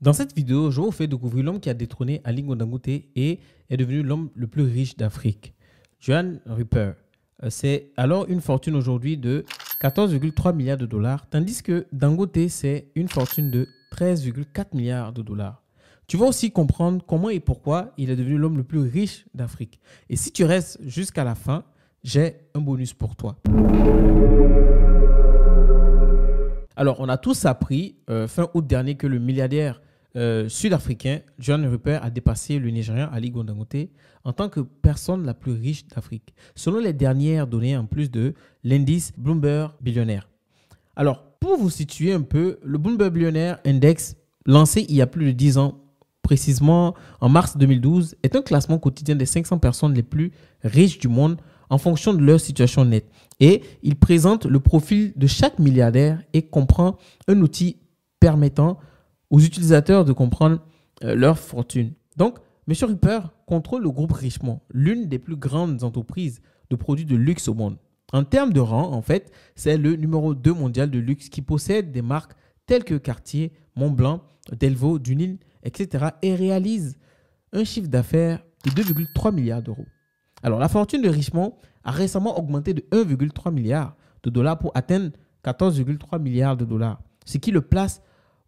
Dans cette vidéo, je vous fais découvrir l'homme qui a détrôné Aliko Dangote et est devenu l'homme le plus riche d'Afrique, Johan Rupert. C'est alors une fortune aujourd'hui de 14,3 milliards de dollars, tandis que Dangote, c'est une fortune de 13,4 milliards de dollars. Tu vas aussi comprendre comment et pourquoi il est devenu l'homme le plus riche d'Afrique. Et si tu restes jusqu'à la fin, j'ai un bonus pour toi. Alors, on a tous appris fin août dernier que le milliardaire sud-africain Johan Rupert a dépassé le Nigérian Aliko Dangote en tant que personne la plus riche d'Afrique, selon les dernières données en plus de l'indice Bloomberg Billionaire. Alors, pour vous situer un peu, le Bloomberg Billionaire Index, lancé il y a plus de 10 ans, précisément en mars 2012, est un classement quotidien des 500 personnes les plus riches du monde en fonction de leur situation nette. Et il présente le profil de chaque milliardaire et comprend un outil permettant aux utilisateurs de comprendre leur fortune. Donc, M. Rupert contrôle le groupe Richemont, l'une des plus grandes entreprises de produits de luxe au monde. En termes de rang, en fait, c'est le numéro 2 mondial de luxe qui possède des marques telles que Cartier, Montblanc, Delvaux, Dunhill, etc. et réalise un chiffre d'affaires de 2,3 milliards d'euros. Alors, la fortune de Richemont a récemment augmenté de 1,3 milliard de dollars pour atteindre 14,3 milliards de dollars, ce qui le place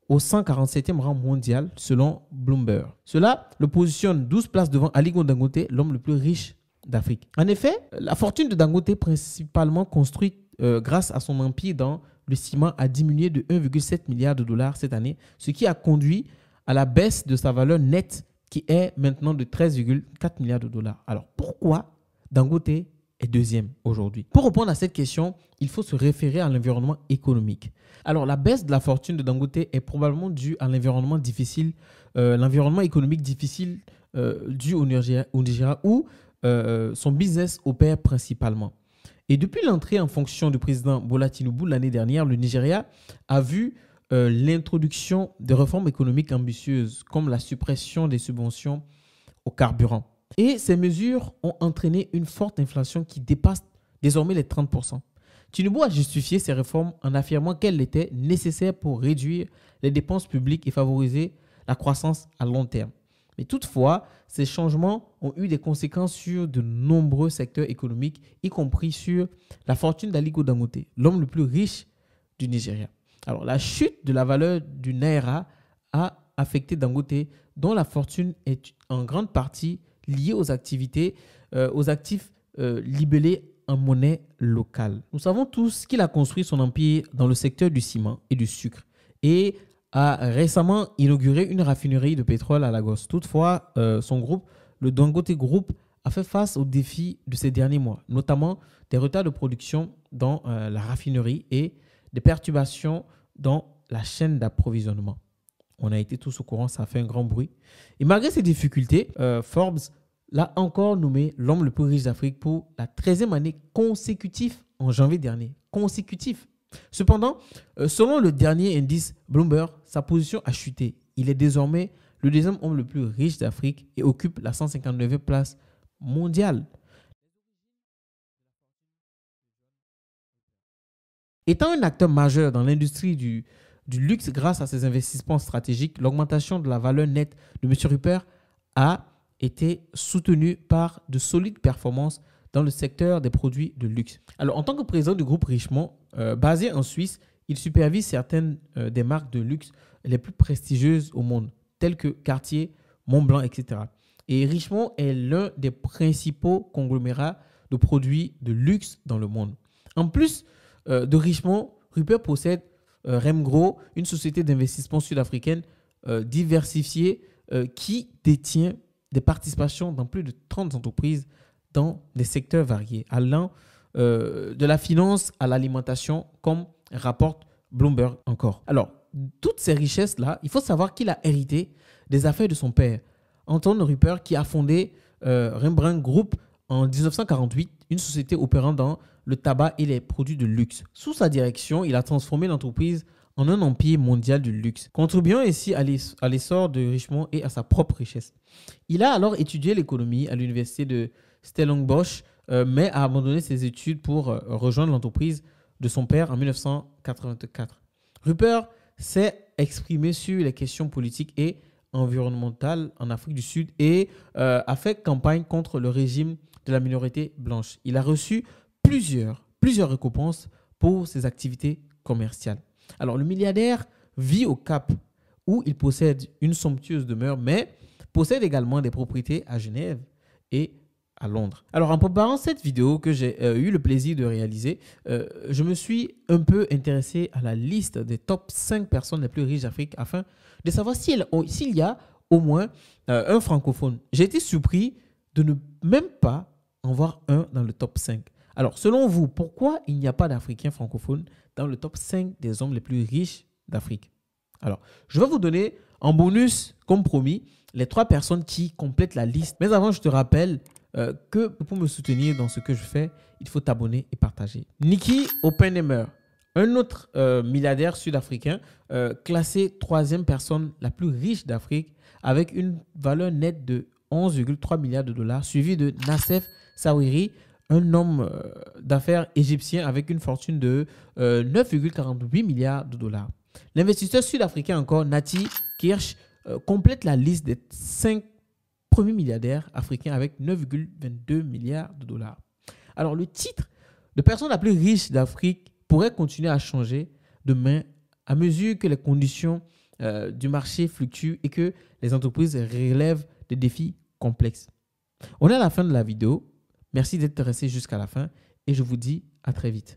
au 147e rang mondial selon Bloomberg. Cela le positionne 12 places devant Aliko Dangote, l'homme le plus riche d'Afrique. En effet, la fortune de Dangote, principalement construite grâce à son empire dans le ciment, a diminué de 1,7 milliard de dollars cette année, ce qui a conduit à la baisse de sa valeur nette qui est maintenant de 13,4 milliards de dollars. Alors pourquoi Dangote est deuxième aujourd'hui? Pour répondre à cette question, il faut se référer à l'environnement économique. Alors, la baisse de la fortune de Dangote est probablement due à l'environnement difficile, l'environnement économique difficile dû au Nigeria où son business opère principalement. Et depuis l'entrée en fonction du président Bola Tinubu l'année dernière, le Nigeria a vu l'introduction de réformes économiques ambitieuses comme la suppression des subventions au carburant. Et ces mesures ont entraîné une forte inflation qui dépasse désormais les 30%. Tinubu a justifié ces réformes en affirmant qu'elles étaient nécessaires pour réduire les dépenses publiques et favoriser la croissance à long terme. Mais toutefois, ces changements ont eu des conséquences sur de nombreux secteurs économiques, y compris sur la fortune d'Aliko Dangote, l'homme le plus riche du Nigeria. Alors, la chute de la valeur du Naira a affecté Dangote, dont la fortune est en grande partie liée aux actifs libellés en monnaie locale. Nous savons tous qu'il a construit son empire dans le secteur du ciment et du sucre et a récemment inauguré une raffinerie de pétrole à Lagos. Toutefois, son groupe, le Dangote Group, a fait face aux défis de ces derniers mois, notamment des retards de production dans la raffinerie et des perturbations dans la chaîne d'approvisionnement. On a été tous au courant, ça a fait un grand bruit. Et malgré ces difficultés, Forbes l'a encore nommé l'homme le plus riche d'Afrique pour la 13e année consécutive en janvier dernier. Consécutif. Cependant, selon le dernier indice Bloomberg, sa position a chuté. Il est désormais le deuxième homme le plus riche d'Afrique et occupe la 159e place mondiale. Étant un acteur majeur dans l'industrie du luxe grâce à ses investissements stratégiques, l'augmentation de la valeur nette de M. Rupert a été soutenue par de solides performances dans le secteur des produits de luxe. Alors, en tant que président du groupe Richemont, basé en Suisse, il supervise certaines des marques de luxe les plus prestigieuses au monde, telles que Cartier, Montblanc, etc. Et Richemont est l'un des principaux conglomérats de produits de luxe dans le monde. En plus de Richemont, Rupert possède Remgro, une société d'investissement sud-africaine diversifiée qui détient des participations dans plus de 30 entreprises dans des secteurs variés, allant de la finance à l'alimentation, comme rapporte Bloomberg encore. Alors, toutes ces richesses-là, il faut savoir qu'il a hérité des affaires de son père, Anton Rupert, qui a fondé Rembrandt Group en 1948, une société opérant dans le tabac et les produits de luxe. Sous sa direction, il a transformé l'entreprise en un empire mondial du luxe, contribuant ainsi à l'essor de Richemont et à sa propre richesse. Il a alors étudié l'économie à l'université de Stellenbosch, mais a abandonné ses études pour rejoindre l'entreprise de son père en 1984. Rupert s'est exprimé sur les questions politiques et environnementales en Afrique du Sud et a fait campagne contre le régime de la minorité blanche. Il a reçu plusieurs récompenses pour ses activités commerciales. Alors, le milliardaire vit au Cap où il possède une somptueuse demeure, mais possède également des propriétés à Genève et à Londres. Alors, en préparant cette vidéo que j'ai eu le plaisir de réaliser, je me suis un peu intéressé à la liste des top 5 personnes les plus riches d'Afrique afin de savoir s'il y a au moins un francophone. J'ai été surpris de ne même pas en voir un dans le top 5. Alors, selon vous, pourquoi il n'y a pas d'Africains francophones dans le top 5 des hommes les plus riches d'Afrique? Alors, je vais vous donner en bonus, comme promis, les 3 personnes qui complètent la liste. Mais avant, je te rappelle que pour me soutenir dans ce que je fais, il faut t'abonner et partager. Nicky Oppenheimer, un autre milliardaire sud-africain, classé 3e personne la plus riche d'Afrique avec une valeur nette de 11,3 milliards de dollars, suivi de Nassef Sawiri, un homme d'affaires égyptien avec une fortune de 9,48 milliards de dollars. L'investisseur sud-africain encore, Nathi Kirsch, complète la liste des 5 premiers milliardaires africains avec 9,22 milliards de dollars. Alors, le titre de personne la plus riche d'Afrique pourrait continuer à changer demain à mesure que les conditions du marché fluctuent et que les entreprises relèvent des défis complexes. On est à la fin de la vidéo. Merci d'être resté jusqu'à la fin et je vous dis à très vite.